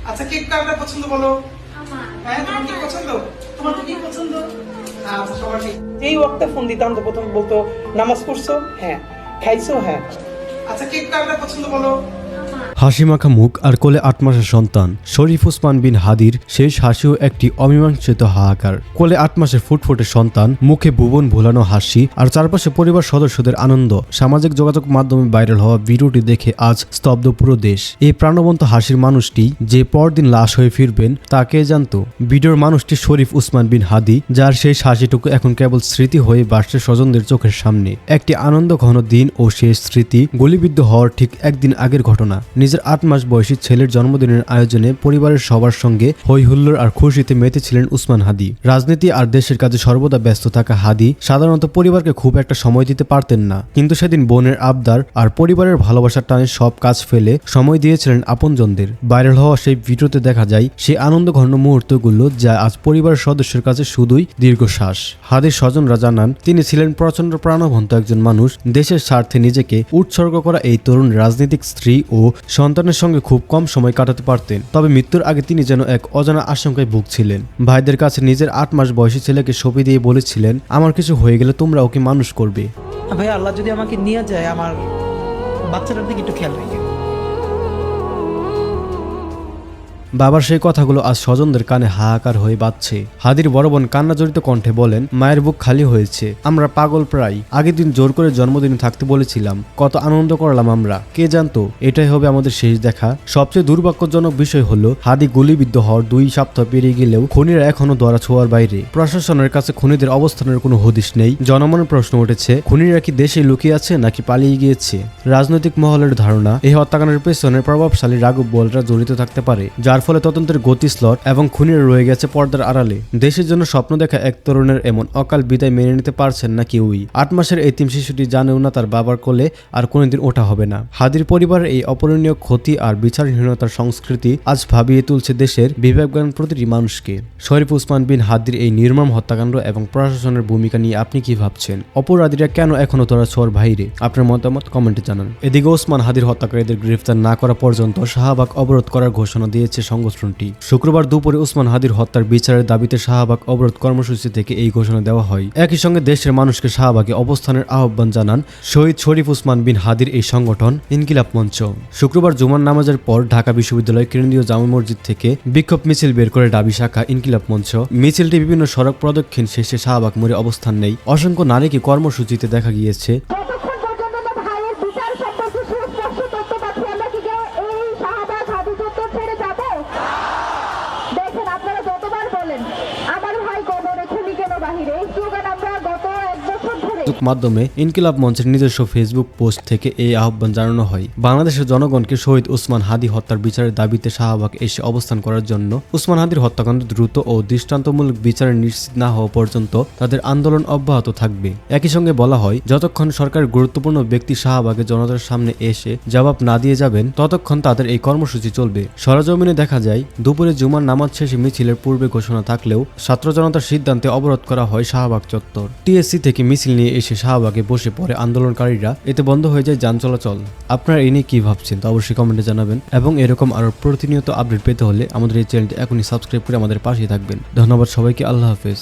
আচ্ছা কেক কাটা পছন্দ বলো। আমার হ্যাঁ তোমার কি পছন্দ? তোমার কি পছন্দ? আচ্ছা সবার ঠিক। এই ওয়াক্তে ফোন দিতাম তো প্রথম বলতো নামাজ পড়ছো? হ্যাঁ। খাইছো? হ্যাঁ। আচ্ছা কেক কাটা পছন্দ বলো। হাসিমাখা মুখ আর কোলে ৮ মাসের সন্তান শরীফ ওসমান বিন হাদির শেষ হাসিও একটি অমীমাংসিত হাহাকার। কোলে ৮ মাসের ফুটফুটে সন্তান, মুখে ভুবন ভোলানো হাসি আর চারপাশে পরিবার সদস্যদের আনন্দ। সামাজিক যোগাযোগ মাধ্যমে ভাইরাল হওয়া ভিডিওটি দেখে আজ স্তব্ধ পুরো দেশ। এই প্রাণবন্ত হাসির মানুষটি যে পরদিন লাশ হয়ে ফিরবেন তা কে জানতো। ভিডিওর মানুষটি শরীফ ওসমান বিন হাদি, যার শেষ হাসিটুকু এখন কেবল স্মৃতি হয়ে ভাসছে স্বজনদের চোখের সামনে। একটি আনন্দ ঘন দিন ও শেষ স্মৃতি গুলিবিদ্ধ হওয়ার ঠিক একদিন আগের ঘটনা। নিজের ৮ মাস বয়সী ছেলের জন্মদিনের আয়োজনে পরিবারের সবার সঙ্গে হই হুল্লোড় আর খুশিতে মেতেছিলেন ওসমান হাদি। রাজনীতি আর দেশের কাজে সর্বদা ব্যস্ত থাকা হাদি সাধারণত পরিবারকে খুব একটা সময় দিতে পারতেন না, কিন্তু সেদিন বোনের আবদার আর পরিবারের ভালোবাসার টানে সব কাজ ফেলে সময় দিয়েছিলেন আপনজনদের। ভাইরাল হওয়া সেই ভিডিওতে দেখা যায় সেই আনন্দঘন মুহূর্তগুলো, যা আজ পরিবারের সদস্যের কাছে শুধুই দীর্ঘশ্বাস। হাদির স্বজনরা জানান, তিনি ছিলেন প্রচন্ড প্রাণবন্ত একজন মানুষ। দেশের স্বার্থে নিজেকে উৎসর্গ করা এই তরুণ রাজনীতিক স্ত্রী ও সন্তানের সঙ্গে খুব কম সময় কাটাতে পারতেন। তবে মৃত্যুর আগে তিনি যেন এক অজানা আশঙ্কায় ভুগছিলেন। ভাইদের কাছে নিজের ৮ মাস বয়সী ছেলেকে সঁপে দিয়ে বলেছিলেন, আমার কিছু হয়ে গেলে তোমরা ওকে মানুষ করবে। ভাই আল্লাহ যদি আমাকে নিয়ে যায়, আমার বাচ্চাটার দিকে একটু খেয়াল রাখবে। বাবার সেই কথাগুলো আজ স্বজনদের কানে হাহাকার হয়ে বাজছে। হাদির বড় বোন কান্না জড়িত কণ্ঠে বলেন, মায়ের বুক খালি হয়েছে, আমরা পাগল প্রায়। আগের দিন জোর করে জন্মদিনে থাকতে বলেছিলাম, কত আনন্দ করলাম আমরা। কে জানতো এটাই হবে আমাদের শেষ দেখা। সবচেয়ে দুর্ভাগ্যজনক বিষয় হলো, হাদি গুলিবিদ্ধ হওয়ার 2 সপ্তাহ পেরিয়ে গেলেও খুনিরা এখনো ধরা ছোঁয়ার বাইরে। প্রশাসনের কাছে খুনিদের অবস্থানের কোনো হদিশ নেই। জনমনের প্রশ্ন উঠেছে, খুনিরা কি দেশে লুকিয়ে আছে নাকি পালিয়ে গিয়েছে? রাজনৈতিক মহলের ধারণা, এই হত্যাকাণ্ডের পেছনে প্রভাবশালী রাঘব বোয়ালরা জড়িত থাকতে পারে, যার ফলে তদন্তের গতি স্লট এবং খুনিরা রয়ে গেছে পর্দার আড়ালে। দেশের জন্য স্বপ্ন দেখা এক তরুণের এমন অকাল বিদায় মেনে নিতে পারছেন না কেউই। ৮ মাসের এতিম শিশুটি জানেও না তার বাবার কোলে আর কোনোদিন ওঠা হবে না। হাদির পরিবারের এই অপূরণীয় ক্ষতি আর বিচারহীনতার সংস্কৃতি আজ ভাবিয়ে তুলছে দেশের বিবেকজ্ঞান প্রতিটি মানুষকে। শরীফ ওসমান বিন হাদির এই নির্মম হত্যাকাণ্ড এবং প্রশাসনের ভূমিকা নিয়ে আপনি কি ভাবছেন? অপরাধীরা কেন এখনো ধরা ছোঁয়ার বাইরে? আপনার মতামত কমেন্টে জানান। এদিকে ওসমান হাদির হত্যাকারীদের গ্রেফতার না করা পর্যন্ত শাহবাগ অবরোধ করার ঘোষণা দিয়েছে সংগঠনটি। শুক্রবার দুপুরে ওসমান হাদির হত্যার বিচারের দাবিতে শাহবাগ অবরোধ কর্মসূচি থেকে এই ঘোষণা দেওয়া হয়। একই সঙ্গে দেশের মানুষকে শাহবাগে অবস্থানের আহ্বান জানান শহীদ শরীফ ওসমান বিন হাদির এই সংগঠন ইনকিলাব মঞ্চ। শুক্রবার জুমার নামাজের পর ঢাকা বিশ্ববিদ্যালয় কেন্দ্রীয় জামে মসজিদ থেকে বিক্ষোভ মিছিল বের করে ডাবি শাখা ইনকিলাব মঞ্চ। মিছিলটি বিভিন্ন সড়ক প্রদক্ষিণ শেষে শাহবাগ মোড়ে অবস্থান নেয়। অসংখ্য নারীকে কর্মসূচিতে দেখা গিয়েছে। মাধ্যমে ইনকিলাব মঞ্চের নিজস্ব ফেসবুক পোস্ট থেকে এই আহ্বান জানানো হয়। বাংলাদেশের জনগণকে শহীদ ওসমান হাদি হত্যার বিচারের দাবিতে শাহবাগ এসে অবস্থান করার জন্য ওসমান হাদির হত্যাকাণ্ড দ্রুত ও দৃষ্টান্তমূলক বিচারে নিশ্চিত না হওয়া পর্যন্ত তাদের আন্দোলন অব্যাহত থাকবে। একই সঙ্গে বলা হয়, যতক্ষণ সরকারের গুরুত্বপূর্ণ ব্যক্তি শাহবাগে জনতার সামনে এসে জবাব না দিয়ে যাবেন, ততক্ষণ তাদের এই কর্মসূচি চলবে। সরেজমিনে দেখা যায়, দুপুরে জুমার নামাজ শেষে মিছিলের পূর্বে ঘোষণা থাকলেও ছাত্র জনতার সিদ্ধান্তে অবরোধ করা হয় শাহবাগ চত্বর। টিএসসি থেকে মিছিল নিয়ে এসে শাহবাগে বসে পড়ে আন্দোলনকারীরা, এতে বন্ধ হয়ে যায় যান চলাচল। আপনারা এই নিয়ে কি ভাবছেন তা অবশ্যই কমেন্টে জানাবেন এবং এরকম আরো প্রতিনিয়ত আপডেট পেতে হলে আমাদের এই চ্যানেলটি এখনই সাবস্ক্রাইব করে আমাদের পাশেই থাকবেন। ধন্যবাদ সবাইকে। আল্লাহ হাফেজ।